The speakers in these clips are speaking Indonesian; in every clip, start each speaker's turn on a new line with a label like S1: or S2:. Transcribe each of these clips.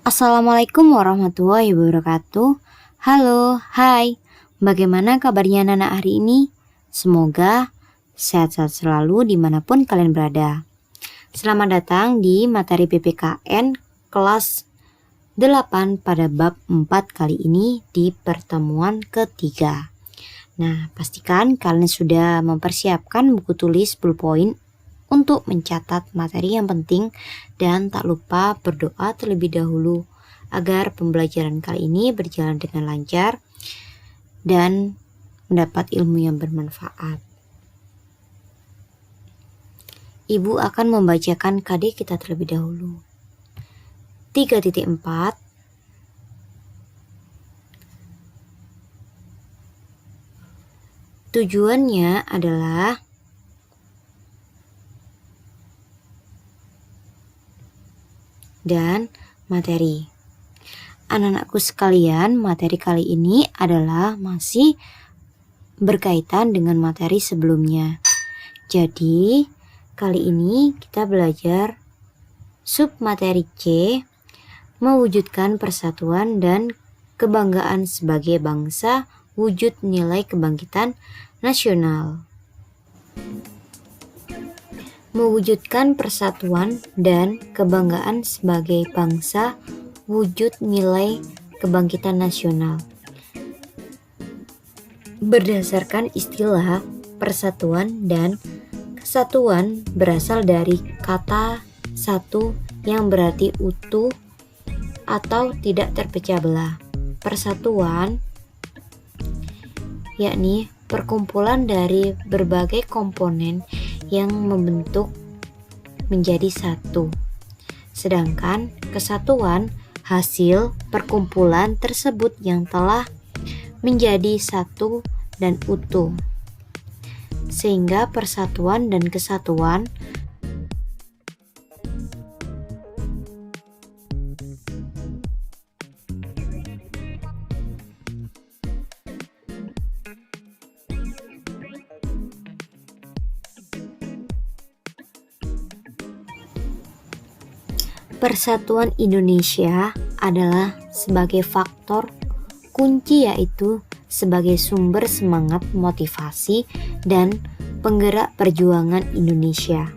S1: Assalamualaikum warahmatullahi wabarakatuh. Halo, hai. Bagaimana kabarnya Nana hari ini? Semoga sehat-sehat selalu dimanapun kalian berada. Selamat datang di materi PPKN kelas 8 pada bab 4 kali ini di pertemuan ketiga. Nah, pastikan kalian sudah mempersiapkan buku tulis ballpoint untuk mencatat materi yang penting dan tak lupa berdoa terlebih dahulu agar pembelajaran kali ini berjalan dengan lancar dan mendapat ilmu yang bermanfaat. Ibu akan membacakan KD kita terlebih dahulu. 3.4 Tujuannya adalah dan materi. Anak-anakku sekalian, materi kali ini adalah masih berkaitan dengan materi sebelumnya. Jadi, kali ini kita belajar sub materi C, mewujudkan persatuan dan kebanggaan sebagai bangsa, wujud nilai kebangkitan nasional. Mewujudkan persatuan dan kebanggaan sebagai bangsa, wujud nilai kebangkitan nasional. Berdasarkan istilah persatuan dan kesatuan berasal dari kata satu yang berarti utuh atau tidak terpecah belah. Persatuan yakni perkumpulan dari berbagai komponen yang membentuk menjadi satu. Sedangkan kesatuan hasil perkumpulan tersebut yang telah menjadi satu dan utuh. Sehingga persatuan dan kesatuan Persatuan Indonesia adalah sebagai faktor kunci, yaitu sebagai sumber semangat, motivasi, dan penggerak perjuangan Indonesia.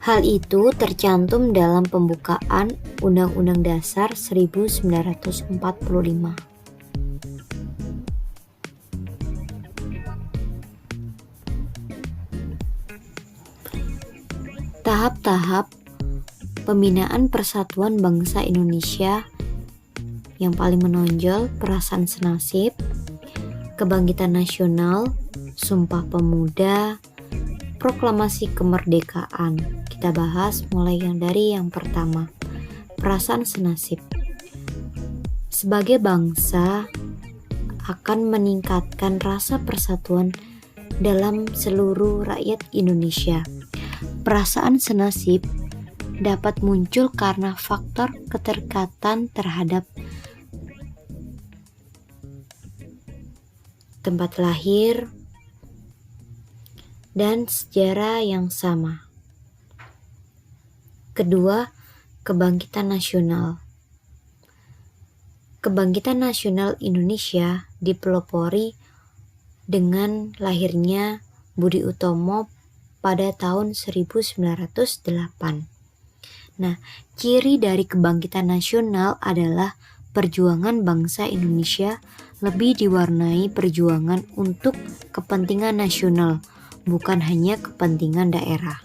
S1: Hal itu tercantum dalam pembukaan Undang-Undang Dasar 1945. Tahap-tahap pembinaan persatuan bangsa Indonesia yang paling menonjol: perasaan senasib, kebangkitan nasional, Sumpah Pemuda, proklamasi kemerdekaan. Kita bahas mulai dari yang pertama, perasaan senasib. Sebagai bangsa akan meningkatkan rasa persatuan dalam seluruh rakyat Indonesia. Perasaan senasib dapat muncul karena faktor keterikatan terhadap tempat lahir dan sejarah yang sama. Kedua, kebangkitan nasional. Kebangkitan nasional Indonesia dipelopori dengan lahirnya Budi Utomo pada tahun 1908. Nah, ciri dari kebangkitan nasional adalah perjuangan bangsa Indonesia lebih diwarnai perjuangan untuk kepentingan nasional, bukan hanya kepentingan daerah.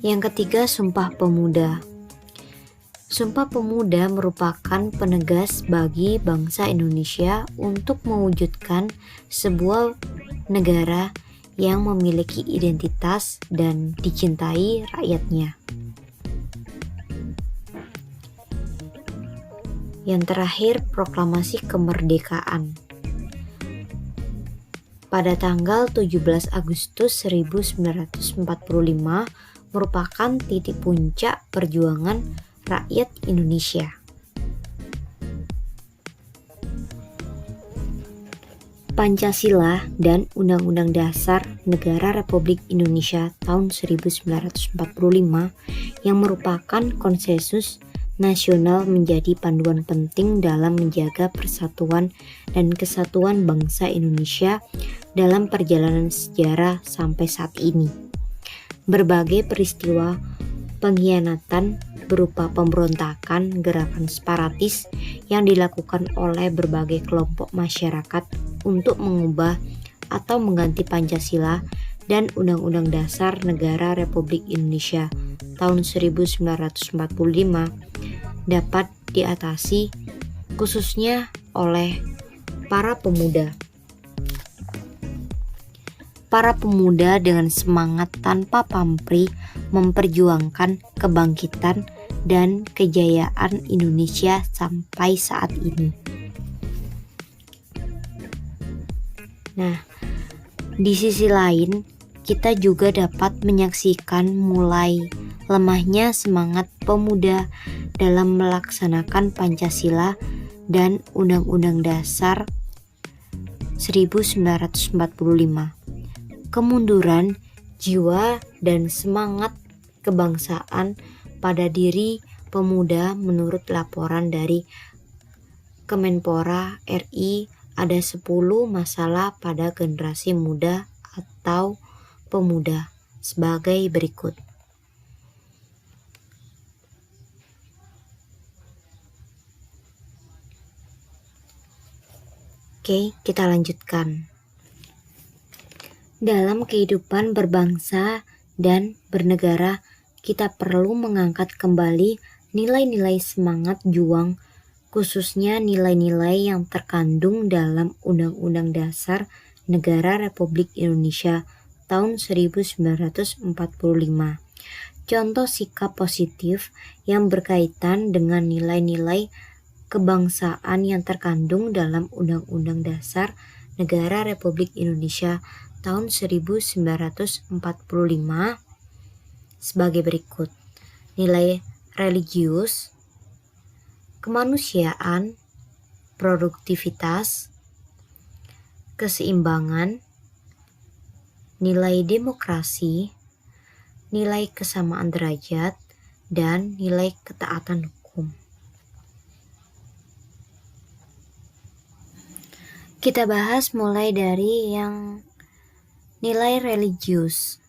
S1: Yang ketiga, Sumpah Pemuda. Sumpah Pemuda merupakan penegas bagi bangsa Indonesia untuk mewujudkan sebuah negara yang memiliki identitas dan dicintai rakyatnya. Yang terakhir, proklamasi kemerdekaan. Pada tanggal 17 Agustus 1945 merupakan titik puncak perjuangan rakyat Indonesia. Pancasila dan Undang-Undang Dasar Negara Republik Indonesia tahun 1945 yang merupakan konsensus nasional menjadi panduan penting dalam menjaga persatuan dan kesatuan bangsa Indonesia dalam perjalanan sejarah sampai saat ini. Berbagai peristiwa pengkhianatan berupa pemberontakan, gerakan separatis yang dilakukan oleh berbagai kelompok masyarakat untuk mengubah atau mengganti Pancasila dan Undang-Undang Dasar Negara Republik Indonesia tahun 1945 dapat diatasi khususnya oleh para pemuda. Para pemuda dengan semangat tanpa pamrih memperjuangkan kebangkitan dan kejayaan Indonesia sampai saat ini. Nah, di sisi lain, kita juga dapat menyaksikan mulai lemahnya semangat pemuda dalam melaksanakan Pancasila dan Undang-Undang Dasar 1945. Kemunduran jiwa dan semangat kebangsaan pada diri pemuda menurut laporan dari Kemenpora RI ada 10 masalah pada generasi muda atau pemuda sebagai berikut. Oke, kita lanjutkan. Dalam kehidupan berbangsa dan bernegara, kita perlu mengangkat kembali nilai-nilai semangat juang, khususnya nilai-nilai yang terkandung dalam Undang-Undang Dasar Negara Republik Indonesia tahun 1945. Contoh sikap positif yang berkaitan dengan nilai-nilai kebangsaan yang terkandung dalam Undang-Undang Dasar Negara Republik Indonesia tahun 1945 sebagai berikut. Nilai religius, kemanusiaan, produktivitas, keseimbangan, nilai demokrasi, nilai kesamaan derajat, dan nilai ketaatan hukum. Kita bahas mulai dari yang nilai religius.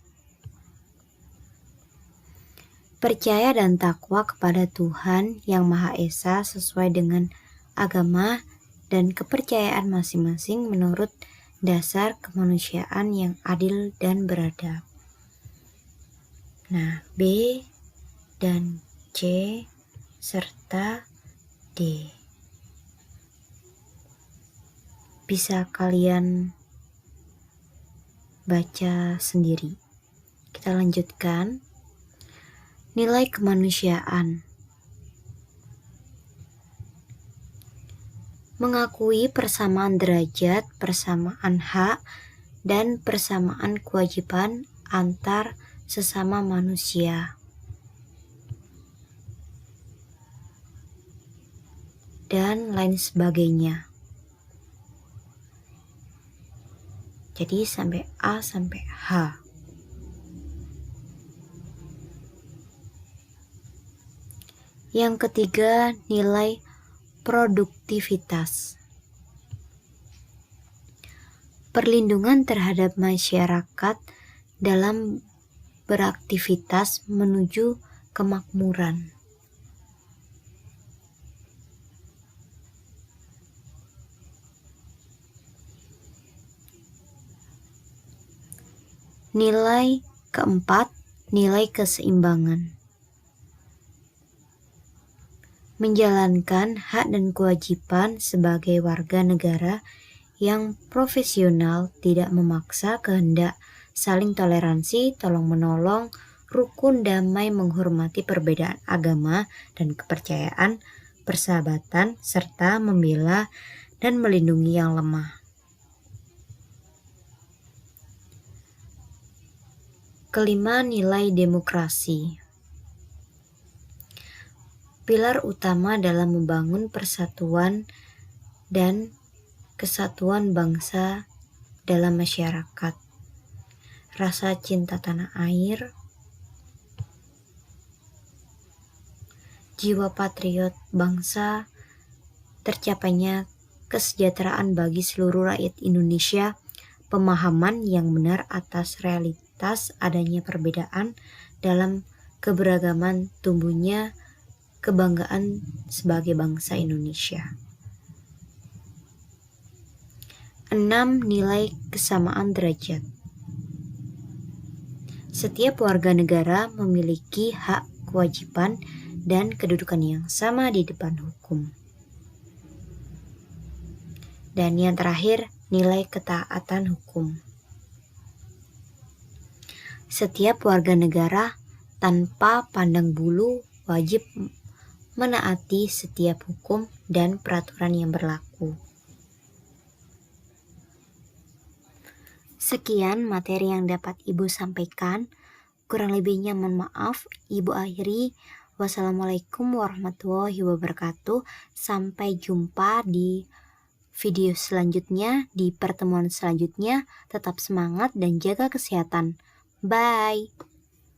S1: Percaya dan takwa kepada Tuhan Yang Maha Esa sesuai dengan agama dan kepercayaan masing-masing menurut dasar kemanusiaan yang adil dan beradab. Nah, B dan C serta D. Bisa kalian baca sendiri. Kita lanjutkan. Nilai kemanusiaan. Mengakui persamaan derajat, persamaan hak, dan persamaan kewajiban antar sesama manusia. Dan lain sebagainya. Jadi sampai A sampai H. Yang ketiga, nilai produktivitas. Perlindungan terhadap masyarakat dalam beraktivitas menuju kemakmuran. Nilai keempat, nilai keseimbangan. Menjalankan hak dan kewajiban sebagai warga negara yang profesional, tidak memaksa kehendak, saling toleransi, tolong-menolong, rukun, damai, menghormati perbedaan agama dan kepercayaan, persahabatan, serta membela dan melindungi yang lemah. Kelima, nilai demokrasi. Pilar utama dalam membangun persatuan dan kesatuan bangsa dalam masyarakat, rasa cinta tanah air, jiwa patriot bangsa, tercapainya kesejahteraan bagi seluruh rakyat Indonesia, pemahaman yang benar atas realitas adanya perbedaan dalam keberagaman, tumbuhnya kebanggaan sebagai bangsa Indonesia. 6. Nilai kesamaan derajat. Setiap warga negara memiliki hak, kewajiban, dan kedudukan yang sama di depan hukum. Dan yang terakhir, nilai ketaatan hukum. Setiap warga negara tanpa pandang bulu wajib menaati setiap hukum dan peraturan yang berlaku. Sekian materi yang dapat Ibu sampaikan. Kurang lebihnya mohon maaf. Ibu akhiri. Wassalamualaikum warahmatullahi wabarakatuh. Sampai jumpa di video selanjutnya, di pertemuan selanjutnya. Tetap semangat dan jaga kesehatan. Bye.